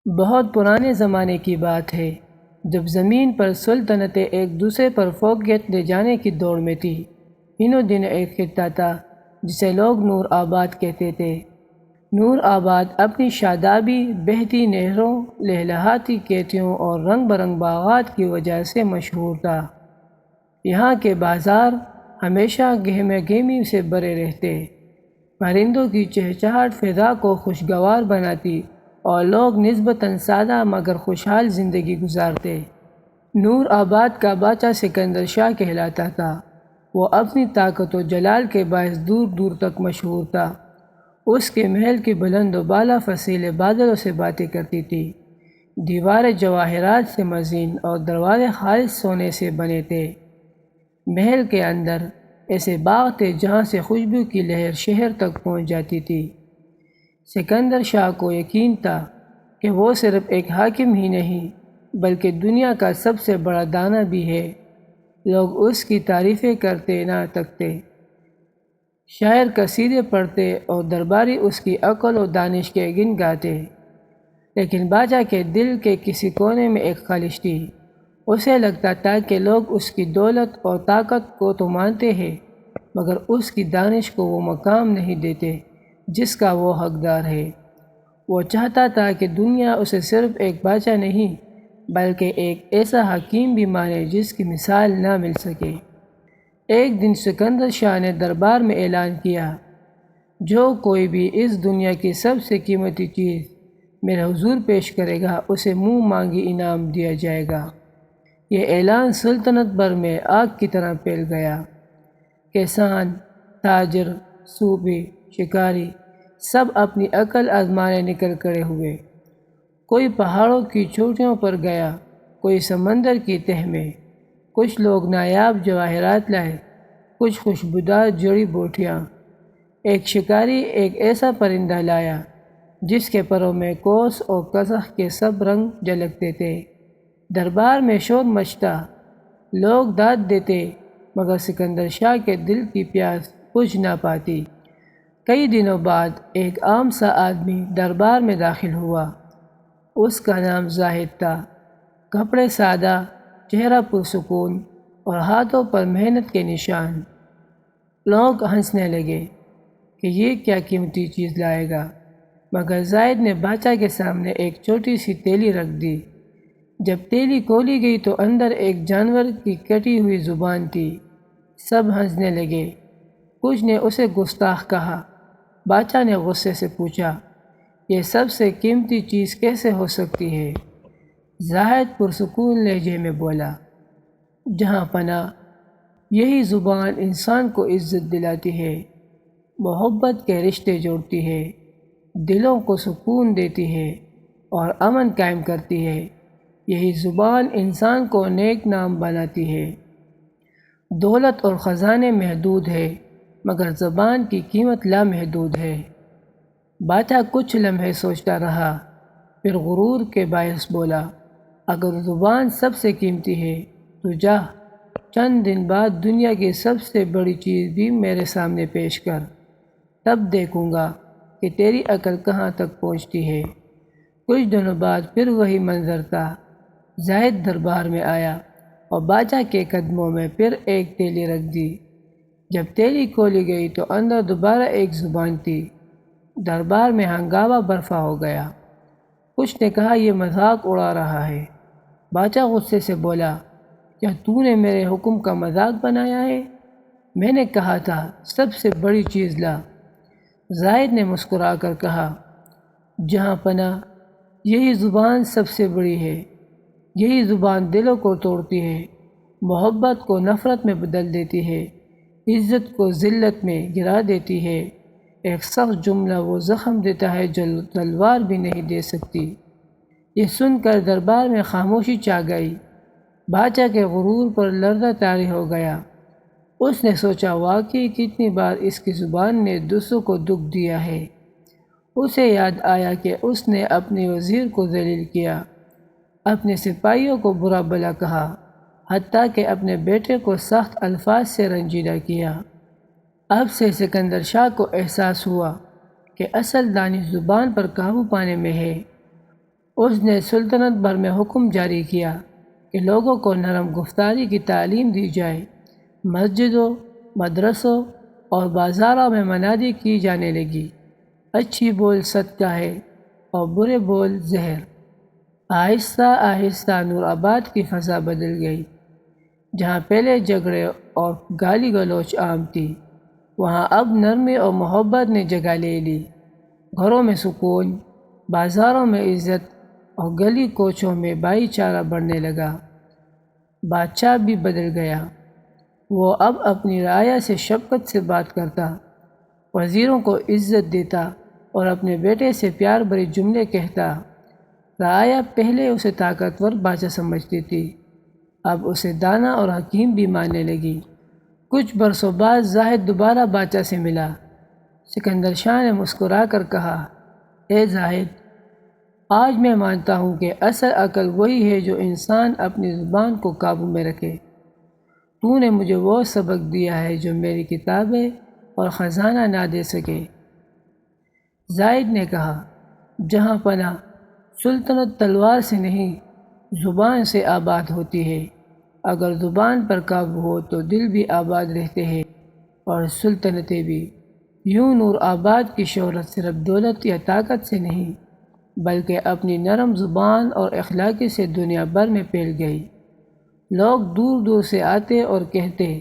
بہت پرانے زمانے کی بات ہے جب زمین پر سلطنتیں ایک دوسرے پر فوقیت لے جانے کی دوڑ میں تھی۔ انہوں دنوں ایک خطہ تھا جسے لوگ نور آباد کہتے تھے۔ نور آباد اپنی شادابی، بہتی نہروں، لہلہاتی کھیتیوں اور رنگ برنگ باغات کی وجہ سے مشہور تھا۔ یہاں کے بازار ہمیشہ گہمہ گہمی سے بھرے رہتے، پرندوں کی چہچہاہٹ فضا کو خوشگوار بناتی اور لوگ نسبتاً سادہ مگر خوشحال زندگی گزارتے۔ نور آباد کا بادشاہ سکندر شاہ کہلاتا تھا۔ وہ اپنی طاقت و جلال کے باعث دور دور تک مشہور تھا۔ اس کے محل کی بلند و بالا فصیلیں بادلوں سے باتیں کرتی تھی، دیواریں جواہرات سے مزین اور دروازے خالص سونے سے بنے تھے۔ محل کے اندر ایسے باغ تھے جہاں سے خوشبو کی لہر شہر تک پہنچ جاتی تھی۔ سکندر شاہ کو یقین تھا کہ وہ صرف ایک حاکم ہی نہیں بلکہ دنیا کا سب سے بڑا دانا بھی ہے۔ لوگ اس کی تعریفیں کرتے نہ تکتے، شاعر قصیدے پڑھتے اور درباری اس کی عقل و دانش کے گن گاتے۔ لیکن بادشاہ کے دل کے کسی کونے میں ایک خواہش تھی۔ اسے لگتا تھا کہ لوگ اس کی دولت اور طاقت کو تو مانتے ہیں مگر اس کی دانش کو وہ مقام نہیں دیتے جس کا وہ حقدار ہے۔ وہ چاہتا تھا کہ دنیا اسے صرف ایک بادشاہ نہیں بلکہ ایک ایسا حکیم بھی مانے جس کی مثال نہ مل سکے۔ ایک دن سکندر شاہ نے دربار میں اعلان کیا، جو کوئی بھی اس دنیا کی سب سے قیمتی چیز میرے حضور پیش کرے گا اسے منہ مانگی انعام دیا جائے گا۔ یہ اعلان سلطنت بھر میں آگ کی طرح پھیل گیا۔ کسان، تاجر، صوفی، شکاری سب اپنی عقل آزمانے نکل کھڑے ہوئے۔ کوئی پہاڑوں کی چوٹیوں پر گیا، کوئی سمندر کی تہہ میں۔ کچھ لوگ نایاب جواہرات لائے، کچھ خوشبودار جڑی بوٹیاں۔ ایک شکاری ایک ایسا پرندہ لایا جس کے پروں میں قوس اور قزح کے سب رنگ جھلکتے تھے۔ دربار میں شور مچتا، لوگ داد دیتے مگر سکندر شاہ کے دل کی پیاس بجھ نہ پاتی۔ کئی دنوں بعد ایک عام سا آدمی دربار میں داخل ہوا۔ اس کا نام زاہد تھا۔ کپڑے سادہ، چہرہ پرسکون اور ہاتھوں پر محنت کے نشان۔ لوگ ہنسنے لگے کہ یہ کیا قیمتی چیز لائے گا، مگر زاہد نے بادشاہ کے سامنے ایک چھوٹی سی تیلی رکھ دی۔ جب تیلی کھولی گئی تو اندر ایک جانور کی کٹی ہوئی زبان تھی۔ سب ہنسنے لگے، کچھ نے اسے گستاخ کہا۔ بادشاہ نے غصے سے پوچھا، یہ سب سے قیمتی چیز کیسے ہو سکتی ہے؟ زاہد پرسکون لہجے میں بولا، جہاں پناہ، یہی زبان انسان کو عزت دلاتی ہے، محبت کے رشتے جوڑتی ہے، دلوں کو سکون دیتی ہے اور امن قائم کرتی ہے۔ یہی زبان انسان کو نیک نام بناتی ہے۔ دولت اور خزانے محدود ہے مگر زبان کی قیمت لامحدود ہے۔ بادشاہ کچھ لمحے سوچتا رہا، پھر غرور کے باعث بولا، اگر زبان سب سے قیمتی ہے تو جا، چند دن بعد دنیا کی سب سے بڑی چیز بھی میرے سامنے پیش کر، تب دیکھوں گا کہ تیری عقل کہاں تک پہنچتی ہے۔ کچھ دنوں بعد پھر وہی منظر تھا۔ زاہد دربار میں آیا اور بادشاہ کے قدموں میں پھر ایک تیلی رکھ دی۔ جب تیلی کھولی گئی تو اندر دوبارہ ایک زبان تھی۔ دربار میں ہنگامہ برپا ہو گیا۔ کچھ نے کہا یہ مذاق اڑا رہا ہے۔ بادشاہ غصے سے بولا، کیا تو نے میرے حکم کا مذاق بنایا ہے؟ میں نے کہا تھا سب سے بڑی چیز لا۔ زاہد نے مسکرا کر کہا، جہاں پناہ، یہی زبان سب سے بڑی ہے۔ یہی زبان دلوں کو توڑتی ہے، محبت کو نفرت میں بدل دیتی ہے، عزت کو ذلت میں گرا دیتی ہے۔ ایک سخت جملہ وہ زخم دیتا ہے جو تلوار بھی نہیں دے سکتی۔ یہ سن کر دربار میں خاموشی چھا گئی۔ بادشاہ کے غرور پر لرزہ طاری ہو گیا۔ اس نے سوچا، واقعی کتنی بار اس کی زبان نے دوسروں کو دکھ دیا ہے۔ اسے یاد آیا کہ اس نے اپنے وزیر کو ذلیل کیا، اپنے سپاہیوں کو برا بھلا کہا، حتیٰ کہ اپنے بیٹے کو سخت الفاظ سے رنجیدہ کیا۔ اب سے سکندر شاہ کو احساس ہوا کہ اصل دانش زبان پر قابو پانے میں ہے۔ اس نے سلطنت بھر میں حکم جاری کیا کہ لوگوں کو نرم گفتاری کی تعلیم دی جائے۔ مسجدوں، مدرسوں اور بازاروں میں منادی کی جانے لگی، اچھی بول صدقہ ہے اور برے بول زہر۔ آہستہ آہستہ نور آباد کی فضا بدل گئی۔ جہاں پہلے جھگڑے اور گالی گلوچ عام تھی، وہاں اب نرمی اور محبت نے جگہ لے لی۔ گھروں میں سکون، بازاروں میں عزت اور گلی کوچوں میں بھائی چارہ بڑھنے لگا۔ بادشاہ بھی بدل گیا۔ وہ اب اپنی رعایا سے شفقت سے بات کرتا، وزیروں کو عزت دیتا اور اپنے بیٹے سے پیار بھرے جملے کہتا۔ رعایا پہلے اسے طاقتور بادشاہ سمجھتی تھی، اب اسے دانا اور حکیم بھی ماننے لگی۔ کچھ برسوں بعد زاہد دوبارہ بادشاہ سے ملا۔ سکندر شاہ نے مسکرا کر کہا، اے زاہد، آج میں مانتا ہوں کہ اصل عقل وہی ہے جو انسان اپنی زبان کو قابو میں رکھے۔ تو نے مجھے وہ سبق دیا ہے جو میری کتابیں اور خزانہ نہ دے سکے۔ زاہد نے کہا، جہاں پناہ سلطنت تلوار سے نہیں زبان سے آباد ہوتی ہے۔ اگر زبان پر قابو ہو تو دل بھی آباد رہتے ہیں اور سلطنتیں بھی۔ یوں نور آباد کی شہرت صرف دولت یا طاقت سے نہیں بلکہ اپنی نرم زبان اور اخلاقی سے دنیا بھر میں پھیل گئی۔ لوگ دور دور سے آتے اور کہتے،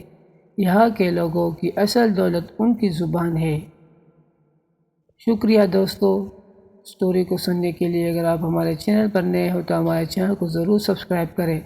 یہاں کے لوگوں کی اصل دولت ان کی زبان ہے۔ شکریہ دوستو، سٹوری کو سننے کے لیے۔ اگر آپ ہمارے چینل پر نئے ہو تو ہمارے چینل کو ضرور سبسکرائب کریں۔